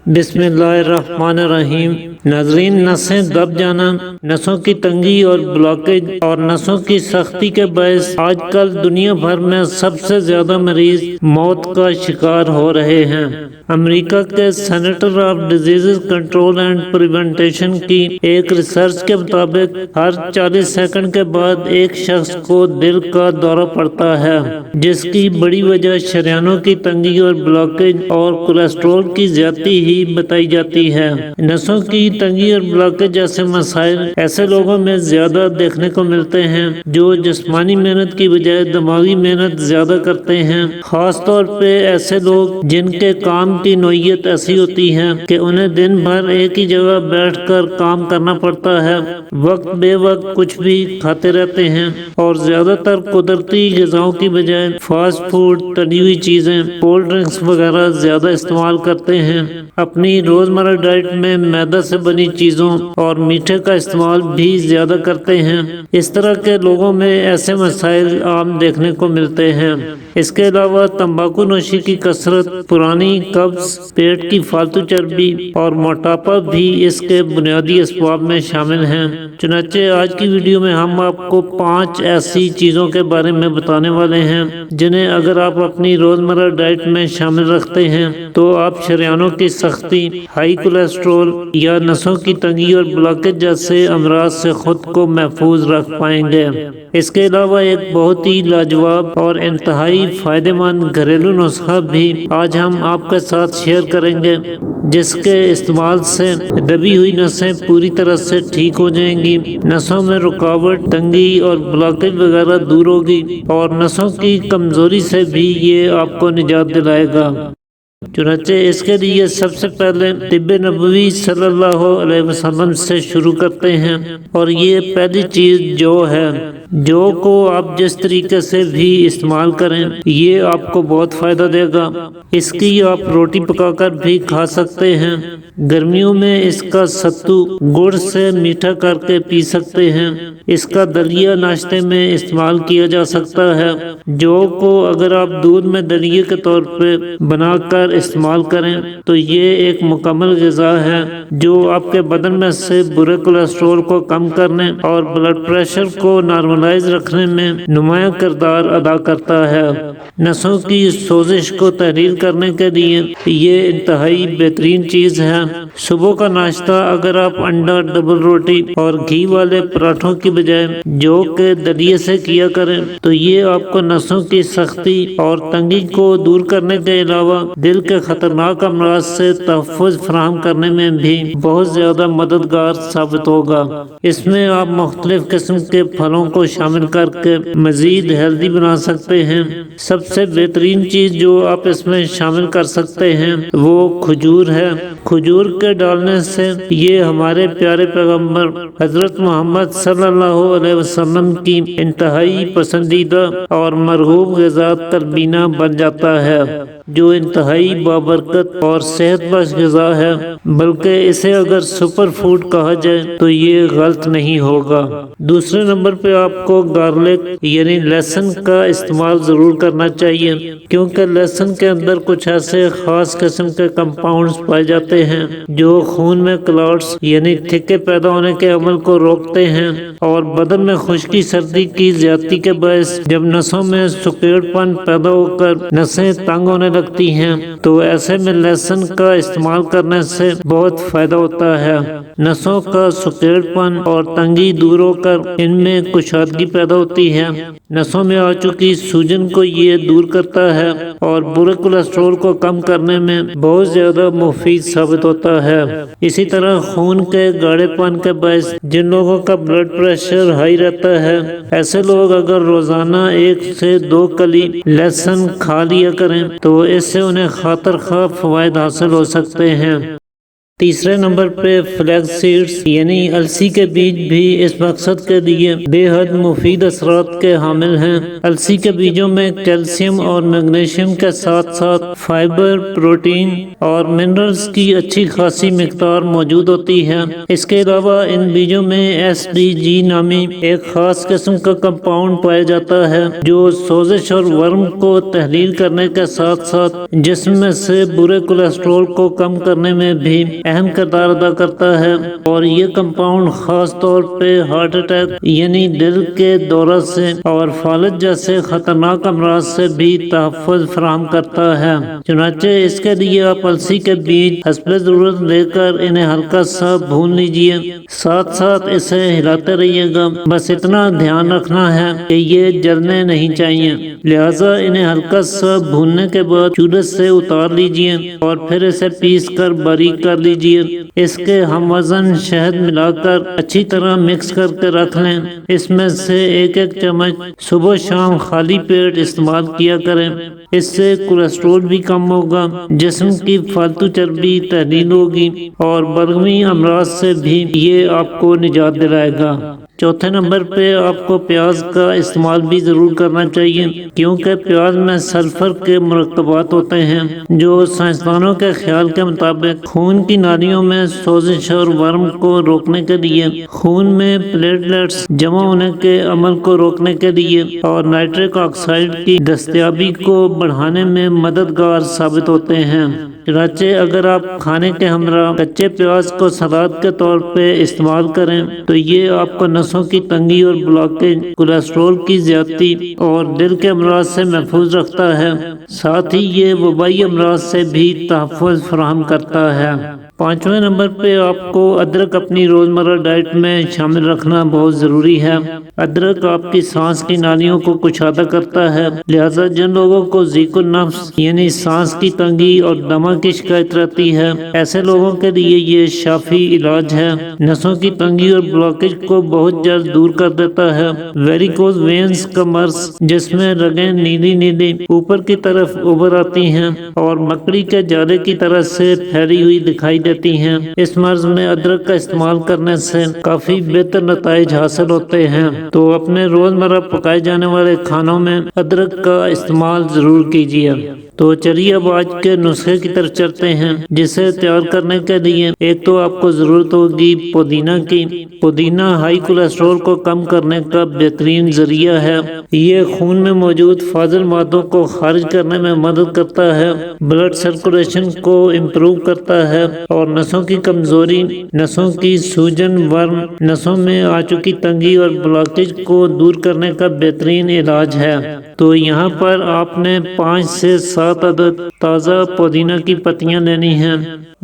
بسم اللہ الرحمن الرحیم۔ ناظرین، نسیں دب جانا، نسوں کی تنگی اور بلاکیج اور نسوں کی سختی کے باعث آج کل دنیا بھر میں سب سے زیادہ مریض موت کا شکار ہو رہے ہیں۔ امریکہ کے centre of diseases control and prevention کی ایک ریسرچ کے مطابق ہر 40 سیکنڈ کے بعد ایک شخص کو دل کا دورہ پڑتا ہے، جس کی بڑی وجہ شریانوں کی تنگی اور بلاکیج اور کولیسٹرول کی زیادتی ہی بتائی جاتی ہے۔ نسوں کی تنگی اور بلاکیج جیسے مسائل ایسے لوگوں میں زیادہ دیکھنے کو ملتے ہیں جو جسمانی محنت کی بجائے دماغی محنت زیادہ کرتے ہیں، خاص طور پہ ایسے لوگ جن کے کام کی نوعیت ایسی ہوتی ہے کہ انہیں دن بھر ایک ہی جگہ بیٹھ کر کام کرنا پڑتا ہے، وقت بے وقت کچھ بھی کھاتے رہتے ہیں اور زیادہ تر قدرتی غذاؤں کی بجائے فاسٹ فوڈ، تلی ہوئی چیزیں، کولڈ ڈرنکس وغیرہ زیادہ استعمال کرتے ہیں۔ اپنی روزمرہ ڈائٹ میں میدہ سے بنی چیزوں اور میٹھے کا استعمال بھی زیادہ کرتے ہیں۔ اس طرح کے لوگوں میں ایسے مسائل عام دیکھنے کو ملتے ہیں۔ اس کے علاوہ تمباکو نوشی کی کثرت، پرانی قبض، پیٹ کی فالتو چربی اور موٹاپا بھی اس کے بنیادی اسباب میں شامل ہیں۔ چنانچہ آج کی ویڈیو میں ہم آپ کو 5 ایسی چیزوں کے بارے میں بتانے والے ہیں جنہیں اگر آپ اپنی روزمرہ ڈائٹ میں شامل رکھتے ہیں تو آپ شریانوں کی سختی، ہائی کولیسٹرول یا نسوں کی تنگی اور بلاکیج جیسے امراض سے خود کو محفوظ رکھ پائیں گے۔ اس کے علاوہ ایک بہت ہی لاجواب اور انتہائی فائدہ مند گھریلو نسخہ بھی آج ہم آپ کے ساتھ شیئر کریں گے، جس کے استعمال سے دبی ہوئی نسیں پوری طرح سے ٹھیک ہو جائیں گی، نسوں میں رکاوٹ، تنگی اور بلاکیج وغیرہ دور ہوگی اور نسوں کی کمزوری سے بھی یہ آپ کو نجات دلائے گا۔ چنانچہ اس کے لیے سب سے پہلے طب نبوی صلی اللہ علیہ وسلم سے شروع کرتے ہیں، اور یہ پہلی چیز جو ہے۔ جو کو آپ جس طریقے سے بھی استعمال کریں یہ آپ کو بہت فائدہ دے گا۔ اس کی آپ روٹی پکا کر بھی کھا سکتے ہیں۔ گرمیوں میں اس کا ستو گڑ سے میٹھا کر کے پی سکتے ہیں۔ اس کا دلیہ ناشتے میں استعمال کیا جا سکتا ہے۔ جو کو اگر آپ دودھ میں دلیے کے طور پہ بنا کر استعمال کریں تو یہ ایک مکمل غذا ہے جو آپ کے بدن میں سے برے کولیسٹرول کو کم کرنے اور بلڈ پریشر کو نارملائز رکھنے میں نمایاں کردار ادا کرتا ہے۔ نسوں کی سوزش کو تحلیل کرنے کے لیے یہ انتہائی بہترین چیز ہے۔ صبح کا ناشتہ اگر آپ انڈا، ڈبل روٹی اور گھی والے پراٹھوں کی بجائے جو کے دلیے سے کیا کریں تو یہ آپ کو نسوں کی سختی اور تنگی کو دور کرنے کے علاوہ دل کے خطرناک امراض سے تحفظ فراہم کرنے میں بھی بہت زیادہ مددگار ثابت ہوگا۔ اس میں آپ مختلف قسم کے پھلوں کو شامل کر کے مزید ہیلدی بنا سکتے ہیں۔ سب سے بہترین چیز جو آپ اس میں شامل کر سکتے ہیں وہ کھجور ہے۔ کھجور کے ڈالنے سے یہ ہمارے پیارے پیغمبر حضرت محمد صلی اللہ علیہ وسلم کی انتہائی پسندیدہ اور مرغوب غذا تربینا بن جاتا ہے، جو انتہائی بابرکت اور صحت بخش غذا ہے، بلکہ اسے اگر سپر فوڈ کہا جائے تو یہ غلط نہیں ہوگا۔ دوسرے نمبر پہ آپ کو گارلک یعنی لہسن کا استعمال ضرور کرنا چاہیے، کیونکہ لہسن کے اندر کچھ ایسے خاص قسم کے کمپاؤنڈز پائے جاتے ہیں جو خون میں کلاٹس یعنی تھکے پیدا ہونے کے عمل کو روکتے ہیں، اور بدن میں خشکی سردی کی زیادتی کے باعث جب نسوں میں سکیڑ پن پیدا ہو کر نسیں تنگ ہونے لگتی ہیں تو ایسے میں لہسن کا استعمال کرنے سے بہت فائدہ ہوتا ہے۔ نسوں کا سکیڑ پن اور تنگی دور ہو کر ان میں کشادگی پیدا ہوتی ہے۔ نسوں میں آ چکی سوجن کو یہ دور کرتا ہے اور برے کولیسٹرول کو کم کرنے میں بہت زیادہ مفید ثابت ہوتا ہے۔ اسی طرح خون کے گاڑے پن کے باعث جن لوگوں کا بلڈ پریشر ہائی رہتا ہے، ایسے لوگ اگر روزانہ 1 سے 2 کلی لہسن کھا لیا کریں تو اس سے انہیں خاطر خواہ فوائد حاصل ہو سکتے ہیں۔ تیسرے نمبر پہ فلیکس سیڈز یعنی السی کے بیج بھی اس مقصد کے لیے بے حد مفید اثرات کے حامل ہیں۔ السی کے بیجوں میں کیلشیم اور میگنیشیم کے ساتھ ساتھ فائبر، پروٹین اور منرلز کی اچھی خاصی مقدار موجود ہوتی ہے۔ اس کے علاوہ ان بیجوں میں SDG نامی ایک خاص قسم کا کمپاؤنڈ پایا جاتا ہے جو سوزش اور ورم کو تحلیل کرنے کے ساتھ ساتھ جسم میں سے برے کولیسٹرول کو کم کرنے میں بھی اہم کردار ادا کرتا ہے، اور یہ کمپاؤنڈ خاص طور پہ ہارٹ اٹیک یعنی دل کے دورہ سے اور فالج جیسے خطرناک امراض سے بھی تحفظ فراہم کرتا ہے۔ چنانچہ اس کے لیے آپ السی کے بیج حسب ضرورت لے کر انہیں ہلکا سا بھون لیجئے، ساتھ ساتھ اسے ہلاتے رہیے گا۔ بس اتنا دھیان رکھنا ہے کہ یہ جلنے نہیں چاہیے، لہٰذا انہیں ہلکا سا بھوننے کے بعد چولہے سے اتار لیجئے اور پھر اسے پیس کر باریک کر لیجئے۔ اس کے ہم وزن شہد ملا کر اچھی طرح مکس کر کے رکھ لیں۔ اس میں سے ایک چمچ صبح شام خالی پیٹ استعمال کیا کریں۔ اس سے کولیسٹرول بھی کم ہوگا، جسم کی فالتو چربی تحلیل ہوگی اور بلغمی امراض سے بھی یہ آپ کو نجات دلائے گا۔ چوتھے نمبر پہ آپ کو پیاز کا استعمال بھی ضرور کرنا چاہیے، کیونکہ پیاز میں سلفر کے مرکبات ہوتے ہیں جو سائنسدانوں کے خیال کے مطابق خون کی نالیوں میں سوزش اور ورم کو روکنے کے لیے، خون میں پلیٹلیٹس جمع ہونے کے عمل کو روکنے کے لیے اور نائٹرک آکسائڈ کی دستیابی کو بڑھانے میں مددگار ثابت ہوتے ہیں۔ چنانچہ اگر آپ کھانے کے ہمراہ کچے پیاز کو سلاد کے طور پہ استعمال کریں تو یہ آپ کو نسوں کی تنگی اور بلاکیج، کولیسٹرول کی زیادتی اور دل کے امراض سے محفوظ رکھتا ہے، ساتھ ہی یہ وبائی امراض سے بھی تحفظ فراہم کرتا ہے۔ پانچویں نمبر پہ آپ کو ادرک اپنی روزمرہ ڈائٹ میں شامل رکھنا بہت ضروری ہے۔ ادرک آپ کی سانس کی نالیوں کو کشادہ کرتا ہے، لہذا جن لوگوں کو ضیق النفس یعنی سانس کی تنگی اور دمہ کی شکایت رہتی ہے، ایسے لوگوں کے لیے یہ شافی علاج ہے۔ نسوں کی تنگی اور بلاکیج کو بہت جلد دور کر دیتا ہے۔ ویریکوز وینز کا مرض، جس میں رگیں نیلی نیلی اوپر کی طرف ابھر آتی ہیں اور مکڑی کے جالے کی طرح سے پھیلی ہوئی دکھائی دیتی ہیں، اس مرض میں ادرک کا استعمال کرنے سے کافی بہتر نتائج حاصل ہوتے ہیں۔ تو اپنے روزمرہ پکائے جانے والے کھانوں میں ادرک کا استعمال ضرور کیجیے۔ تو چلیے اب آج کے نسخے کی طرف چلتے ہیں، جسے تیار کرنے کے لیے ایک تو آپ کو ضرورت ہوگی پودینہ کی۔ پودینہ ہائی کولیسٹرول کو کم کرنے کا بہترین ذریعہ ہے۔ یہ خون میں موجود فاضل مادوں کو خارج کرنے میں مدد کرتا ہے، بلڈ سرکولیشن کو امپروو کرتا ہے اور نسوں کی کمزوری، نسوں کی سوجن، ورم، نسوں میں آ چکی تنگی اور بلاکیج کو دور کرنے کا بہترین علاج ہے۔ تو یہاں پر آپ نے 5 سے 7 عدد تازہ پودینہ کی پتیاں لینی ہیں۔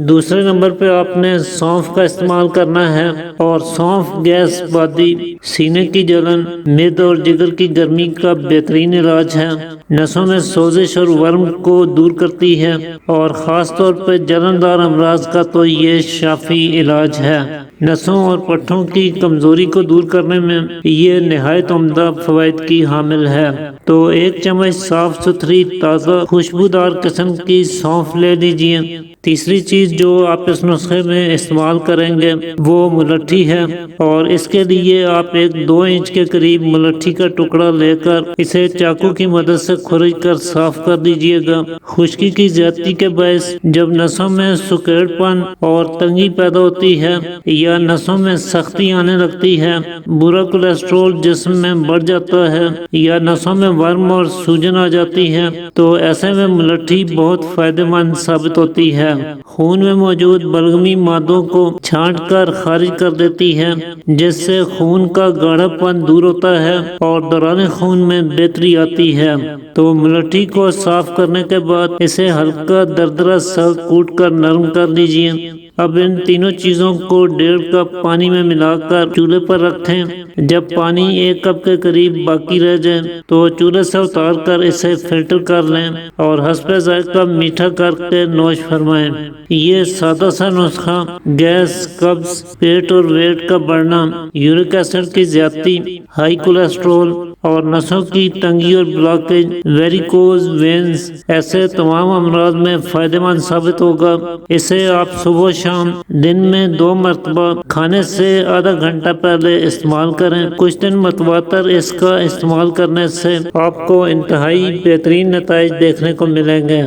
دوسرے نمبر پہ آپ نے سونف کا استعمال کرنا ہے، اور سونف گیس، بادی، سینے کی جلن، معدے اور جگر کی گرمی کا بہترین علاج ہے۔ نسوں میں سوزش اور ورم کو دور کرتی ہے، اور خاص طور پہ جلندار امراض کا تو یہ شافی علاج ہے۔ نسوں اور پٹھوں کی کمزوری کو دور کرنے میں یہ نہایت عمدہ فوائد کی حامل ہے۔ تو 1 چمچ صاف ستھری تازہ خوشبودار قسم کی سونف لے لیجئے۔ تیسری چیز جو آپ اس نسخے میں استعمال کریں گے وہ ملٹھی ہے، اور اس کے لیے آپ 2 انچ کے قریب ملٹھی کا ٹکڑا لے کر اسے چاقو کی مدد سے کھرچ کر صاف کر دیجئے گا۔ خشکی کی زیادتی کے باعث جب نسوں میں سکیڑ پن اور تنگی پیدا ہوتی ہے یا نسوں میں سختی آنے لگتی ہے، برا کولیسٹرول جسم میں بڑھ جاتا ہے یا نسوں میں ورم اور سوجن آ جاتی ہے، تو ایسے میں ملٹھی بہت فائدہ مند ثابت ہوتی ہے۔ خون میں موجود بلغمی مادوں کو چھانٹ کر خارج کر دیتی ہے، جس سے خون کا گاڑھا پن دور ہوتا ہے اور دوران خون میں بہتری آتی ہے۔ تو ملٹھی کو صاف کرنے کے بعد اسے ہلکا دردرا سا کوٹ کر نرم کر لیجئے۔ اب ان تینوں چیزوں کو 1.5 کپ پانی میں ملا کر چولہے پر رکھیں۔ جب پانی 1 کپ کے قریب باقی رہ جائے تو چولہے سے اتار کر اسے فلٹر کر لیں اور حسب ذائقہ میٹھا کر کے نوش فرمائیں۔ یہ سادہ سا نسخہ گیس، قبض، پیٹ اور ویٹ کا بڑھنا، یورک ایسڈ کی زیادتی، ہائی کولیسٹرول اور نسوں کی تنگی اور بلاکیج، ویریکوز وینز، ایسے تمام امراض میں فائدہ مند ثابت ہوگا۔ اسے آپ صبح و شام دن میں 2 مرتبہ کھانے سے آدھا گھنٹہ پہلے استعمال کریں۔ کچھ دن متواتر اس کا استعمال کرنے سے آپ کو انتہائی بہترین نتائج دیکھنے کو ملیں گے۔